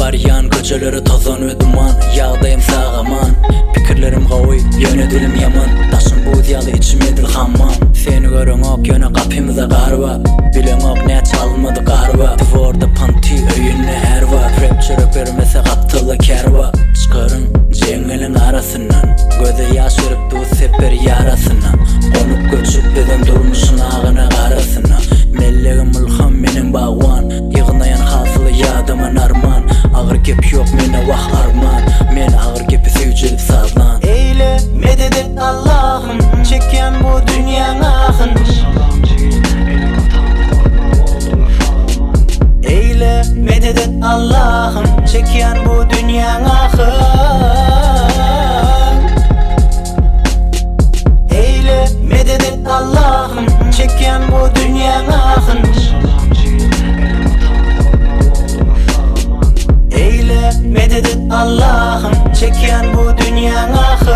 baryan, köçeleri tozan ve duman. Yağdayım sağaman, pikirlerim gawy, yönedilim yaman. Taşın bu diyalı içim edil hammam. Seni görün ok yöne kapımıza garba, bilen ok ne çalmadı garba. Divorda panti öyünne herva, rapçi rapermese kaptılı kerva. Çıkarın cengelin arasından, göze yaş verip du seper yarasına. Konup göçüp bizim durmuşun ağına arasına. Mellegim ilham menin bağwan, yığınayan hasılı yadımın arman. Ağır gep yok mene vah arman, men ağır gepi sevcelip sazlan. Eyle medet et Allah'ım, çeken bu dünyanın ahın. Eyle medet et Allah'ım, çeken bu dünyanın ahın. Eyle medet et Allah'ım, çeken bu dünyanın ahın. Eyle medet et Allah'ım, çeken bu dünyanın ahın.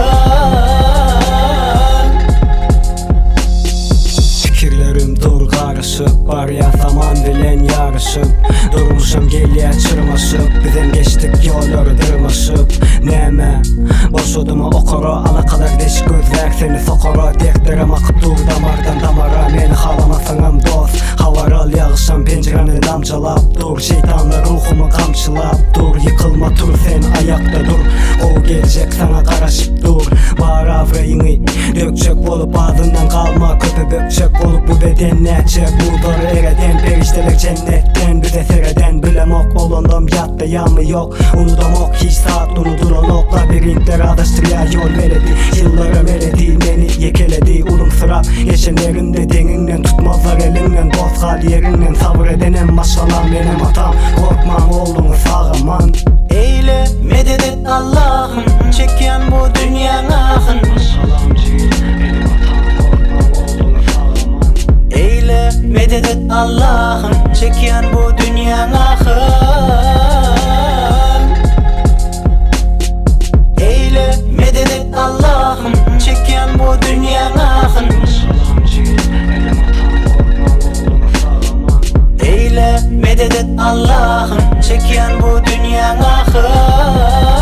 Fikirlerim dur karışıp, var ya zaman bilen yarışıp. Durmuşum geliye çırmaşıp, bizden geçtik yolları dırmaşıp. Neme, boş oduma okoro, alakalar deş gözler seni sokoro. Deklerim akıp dur damardan damara, meni halamasınım dost. Havaral yağışan pencerenin damcalap dur. Şeytanla ruhumu kamçılap dur. Yıkılma tur sen ayakta dur. O gelecek sana karaşıp dur. Bağır avrayını dökçek olup ağzından kalma. Köpe bökçek olup bu beden neçe. Buldur ereden perişteler cennetten. Bize sereden bilem ok olundum yatta yanmı yok. Unudum ok hiç saat unudulan ok. Labirintler adıştırıya yol veredi. Yıllarım eredi beni yekeledi. Ulum sıra yeşenlerinde deninden tutmazlar elinden. Bozkal yerinden sabredenem maşallah benim hatam. Korkmam oğlunu sağaman. Eyle medet et Allah'ım, çeken bu dünyanın ahın. Eyle medet et Allah'ım, çeken bu dünyanın ahın. Eyle medet et Allah'ım, çeken bu dünyanın ahın. Eyle medet et Allah'ım, çeken bu dünyanın ahın.